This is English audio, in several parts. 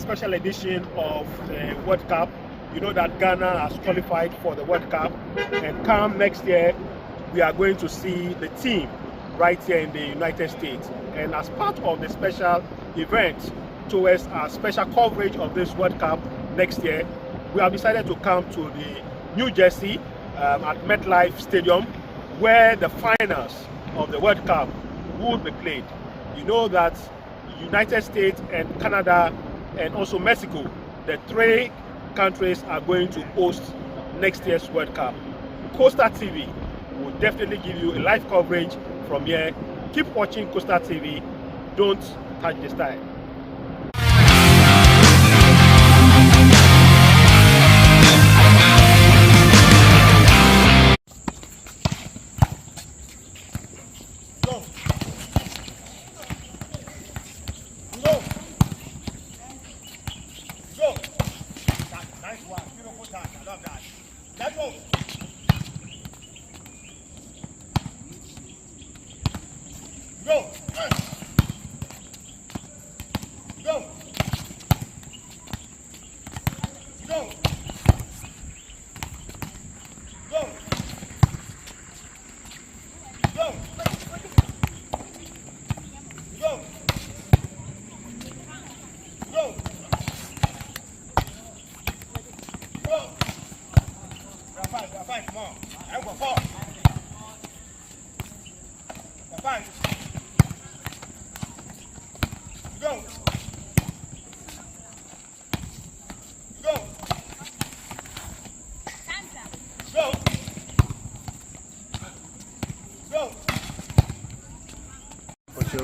special edition of the World Cup. You know that Ghana has qualified for the World Cup, and come next year, we are going to see the team right here in the United States. And as part of the special event towards our special coverage of this World Cup next year, we have decided to come to the New Jersey at MetLife Stadium, where the finals of the World Cup would be played. You know that United States and Canada and also Mexico, the three countries are going to host next year's World Cup. Coastaltv will definitely give you a live coverage from here. Keep watching Coastaltv. Don't touch the style.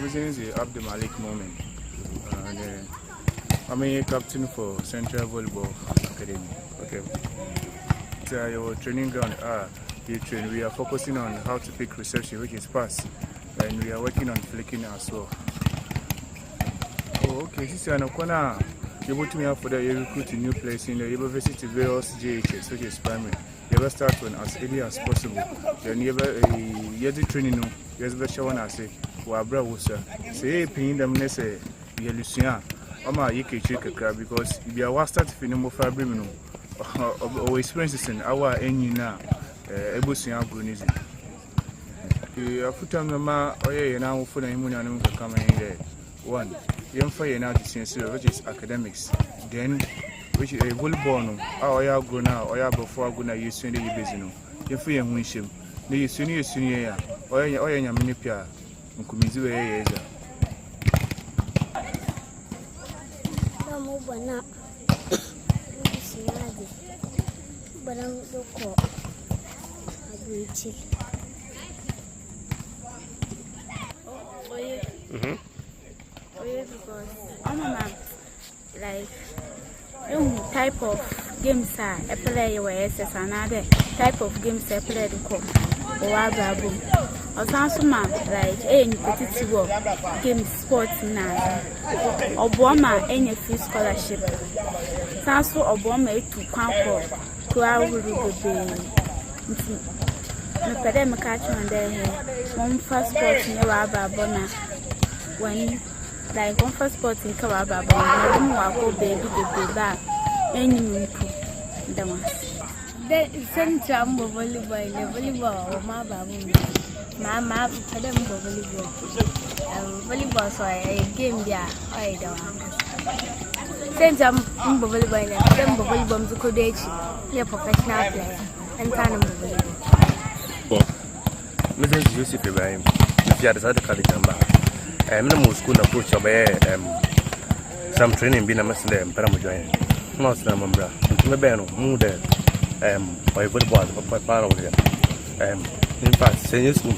This is the Abdul Malik moment. I'm a captain for Central Volleyball Academy. Okay. So your training ground we are focusing on how to pick reception, which is pass, and we are working on flicking as well. Oh, okay. This is an corner. You put me up for that. You recruit a new place in the university various JHS, which is primary. You ever start one as early as possible. Then you ever training. You ever show one as Wabra was say paying them say Yelusia. Ama you can check a crab because if you are start to no fabric or experiences in our any now Ebusia Brunizi. You are put on the ma or now for the immunium come in there. One, young fire now the science which is academics. Then which is a volleyball or you go now or you before gonna use Sunday business. If we are wishing, the senior or your minipia. Mkumiziwe yeye eza. Kama bwana. Sinaje. Bwana ndoko. Abuichi. Oye. Oye because like type of games I play where SS another type of games I play the call. Or also like any competitive game sports now. Or Obama any free scholarship. Also Obama to conquer crowd will be the academic catch on there. One first sport in Bona when like one first sport in Kawaba, I don't want to baby the back any the one. The center volleyball or my baby. Mama, them volleyball. Volleyball so a game there. I don't. Since I'm volleyball, them volleyball to coach. You're professional player and kind of volleyball. Mrs. Joseph Ibrahim, if you had decided to call it number, I'm in the school approach some training being a Muslim, Paramujoin. Not some umbrella. Maybe mood by volleyball, but part of them. In fact, senior school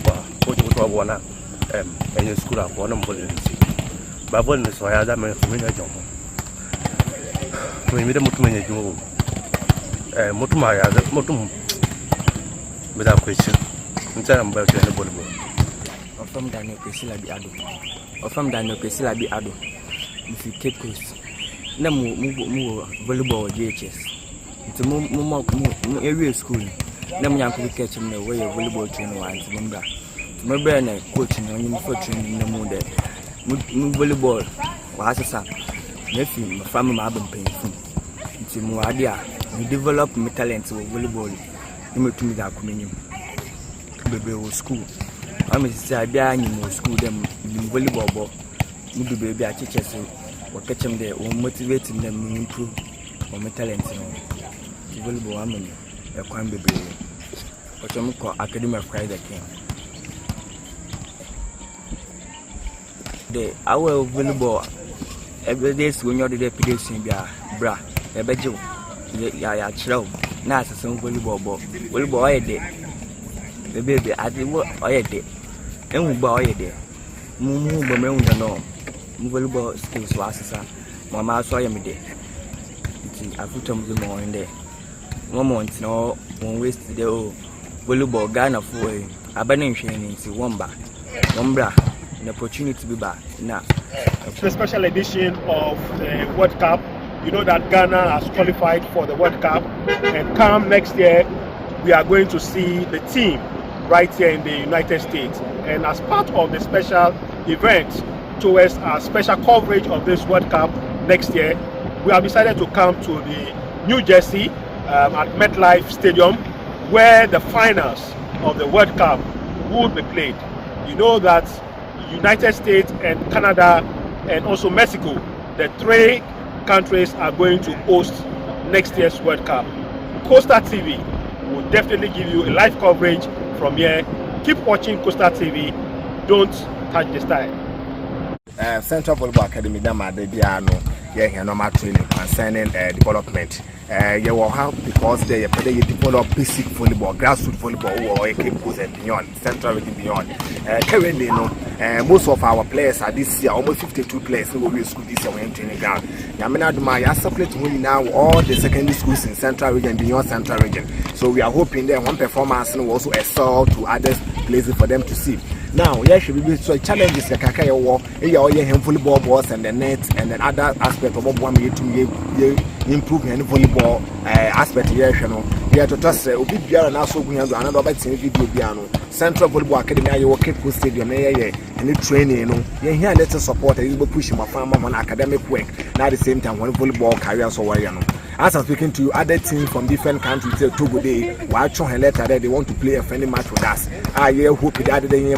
coach with one and your school of one volleyball. But one is why I man from Job. We made a Mutumania Joe. Mutumaya, Mutum without question. I'm about to volleyball. Or from Daniel Priscilla be ado. Or from Daniel Priscilla be ado. If you Capecoast. No more volleyball JHS. It's a more area school. Nam young people catch him the way of volleyball training once. My brand coaching on you for training in the moon there. Volleyball was a son. Nothing, my family, my paying for. It's more idea. We develop my talents with volleyball. You may to me that coming baby school. I'm a Sabian in school, them in volleyball. Maybe baby, I teach us or catch them there or motivating them to improve or my talents. Volleyball, I'm in a crime baby. But I'm called Academy of Pride again. The our volleyball every day when you're the deputation, bra, a bedroom. Ya chill. Now, some volleyball, volleyball, I did. The baby, I did what I did. And we buy it. Move the moon, the norm. Volleyball skills was Mamma saw me there. I put them the morning there. 1 month, no, one waste the volleyball Ghana for a banning training to one bra, an opportunity to be back. Now, the special edition of the World Cup. You know that Ghana has qualified for the World Cup, and come next year, we are going to see the team right here in the United States. And as part of the special event towards our special coverage of this World Cup next year, we have decided to come to the New Jersey at MetLife Stadium, where the finals of the World Cup will be played. You know that United States and Canada and also Mexico, the 3 countries are going to host next year's World Cup. Coastaltv will definitely give you a live coverage from here. Keep watching Coastaltv. Don't touch the style. Central Volleyball Academy, normal training concerning development. You will help because they develop basic volleyball, grassroots volleyball, or Capecoast and beyond, Central and beyond. Currently, most of our players are this year, almost 52 players who will be school this year in training ground. I separate now all the secondary schools in Central region, beyond Central region. So we are hoping that one performance will also excel to other places for them to see. Now, yes, should be so challenges the Kakaya war, volleyball balls and the net and then other aspect of one year to improve any volleyball aspect. Yes, you know, we are to trust Obibia and also we have another video piano. Central Volleyball Academy, you work at Stadium, and training, you know, here let's support a little push my farm on academic work. Now, at the same time, one volleyball careers or you know. As I'm speaking to other teams from different countries, Togo Day, Wacho and letter that they want to play a friendly match with us. I hope that they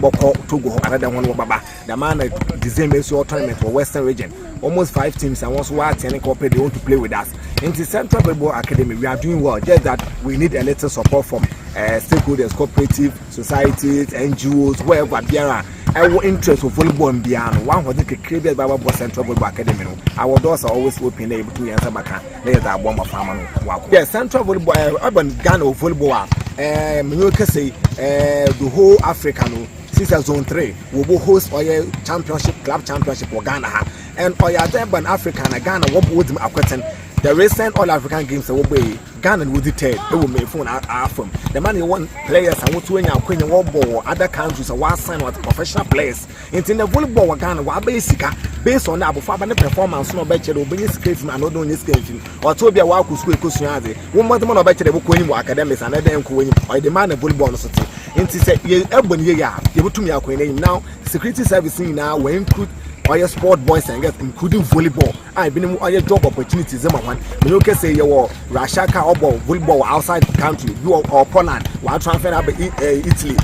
Togo, another one, Baba. The man at December tournament for Western region. Almost 5 teams and once watch and corporate they want to play with us. In the Central Volleyball Academy, we are doing well. Just that we need a little support from stakeholders, cooperative societies, NGOs, wherever there are. Our interest of volleyball and beyond. One was the created by our Central Volleyball Academy. Our doors are always open, able to answer back. There's a bomb of farmer. Yes, Central Volleyball, urban Ghana volleyball. You can say the whole African. Since Zone 3, we will host our championship, club championship for Ghana. And for your Durban African, Ghana, what would them acquaintance? The recent All African Games will be Ghana will dictate. It will make phone our from the money want players and what when you're queen ball other countries are one sign with professional players. It's in the volleyball Ghana, what basic based on that before the performance, no better will be skating and not doing this skating. Or to be a walk with school Kusuazi. One month more better book when you academics and then or the man of volleyball society. Into say, urban year, you to me a queen now, security servicing now, we include all your sport boys and girls, including volleyball. I've been all your job opportunities. You can say you Russia or volleyball outside the country, you or Poland, while transferring up Italy.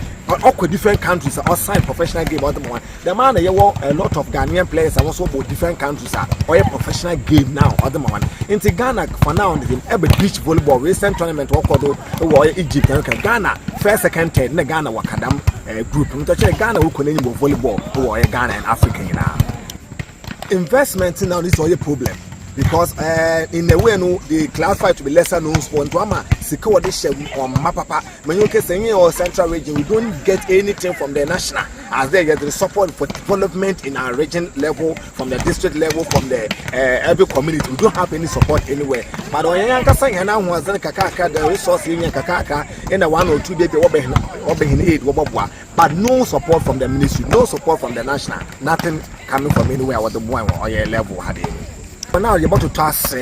Or different countries outside professional game. The man, you a lot of Ghanaian players and also different countries are or a professional game now. Into Ghana for now, every beach volleyball recent tournament or Egypt and Ghana first, second, third. Ghana Wakadam group. Ghana who can volleyball or Ghana and African. Investment now is all a problem. Because in a way, no, the classified to be lesser known sport drama, secure this or Mapapa. When you can say or Central region, we don't get anything from the national as they get the support for development in our region level, from the district level, from the every community. We don't have any support anywhere. But when you say now was the Kakaka, the resource in Kakaka, in a 1 or 2 baby, but no support from the ministry, no support from the national, nothing coming from anywhere what the boy or your level had in. But now you're about to task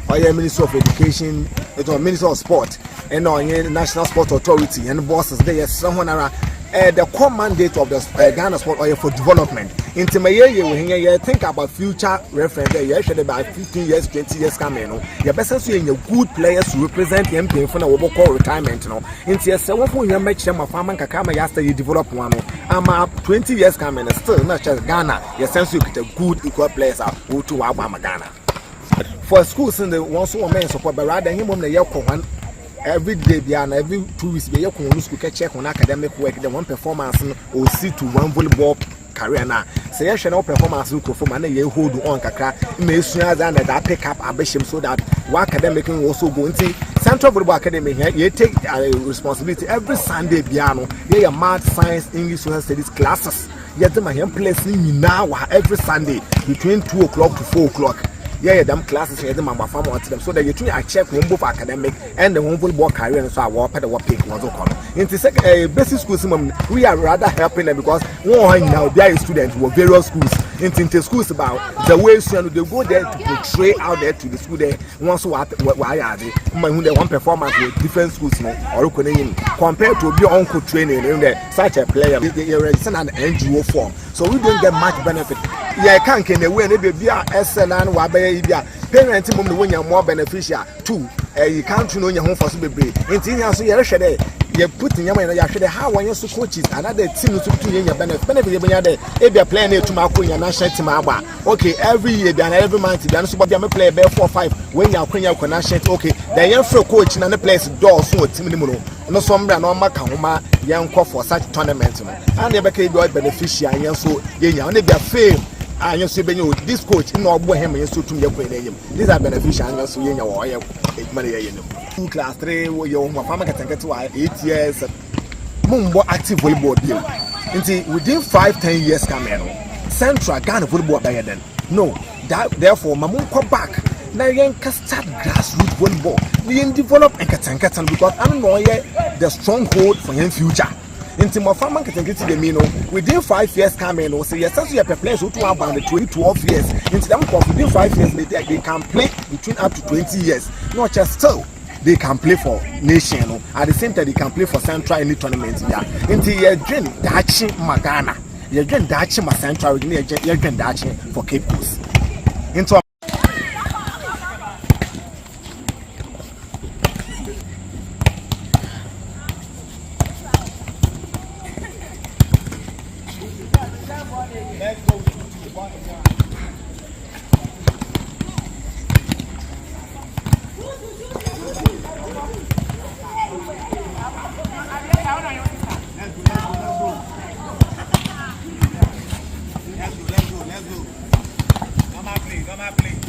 or your Minister of Education, or Minister of Sport, and or your National Sport Authority, and bosses there, someone around the core mandate of the Ghana sport or for development. Into my year, think about future reference. You should about 15 years, 20 years coming. You best see your good players to represent the MP for what we call retirement. No, into your 7 year match, my farmer Kakama yesterday develop one. I'm 20 years coming, still not just Ghana. You sense you get a good equal players out who to Alabama Ghana. For schools in the ones who are men support, but rather him on the Yoko every day, every 2 weeks, be Yoko school check on academic work, the one performance or see to one volleyball career now. Say, I shall not performance look for money you hold on Kaka, may sooner than that pick up ambition so that what academic also go into Central Volleyball Academy here. You take responsibility every Sunday, piano, you math, science, English, social studies classes. Yet, my young place in now every Sunday between 2 o'clock to 4 o'clock. Yeah, them classes here, them farm to them so that you try to check one both academic and the one volleyball career and so I walk at the pick was on. In the second basic schools, we are rather helping them because one now they are students who are various schools. In the schools about the way they go there to portray out there to the school there. Once what are they? When they want performance with different schools, or compared to your uncle training in such a player, they register an NGO form, so we don't get much benefit. Yeah, can't get away and be a SLN Wabaya. Parents when you're more beneficial too. You can't know your home for some baby. Until you're putting your money, how when you coaches another team to your benefit. If you're playing to Marco, you're not sharing to okay, every year, every month, you're not supposed to play 4 or 5 when you're playing your connection. Okay, then you're for coach and the place door so team. No, some no Macahoma, young call for such tournament. And never can be beneficial, and so you only be a fame. And you see, this coach, no boy, him, and so to your name. These are beneficial, and so you know, money. 2 class 3, your farmer can get to 8 years. Mumbo active volleyball deal. Until within 5-10 years, coming, Central Ghana volleyball by then. No, that therefore, Mamun come back. Now you can start grassroots volleyball. We can develop and get because I don't know yet the stronghold for your future. Into my farmer can get to the Mino within 5 years coming or say yes, as you have a place who to about the 12 years. Into them within 5 years they can play between up to 20 years. Not just still. They can play for nation at the same time they can play for Central any tournament. Yeah. Into your dream Dachi Magana. Your dream Dachi Ma Central, your dream Dachi for Capecoast. Into Let's go. Come on, play.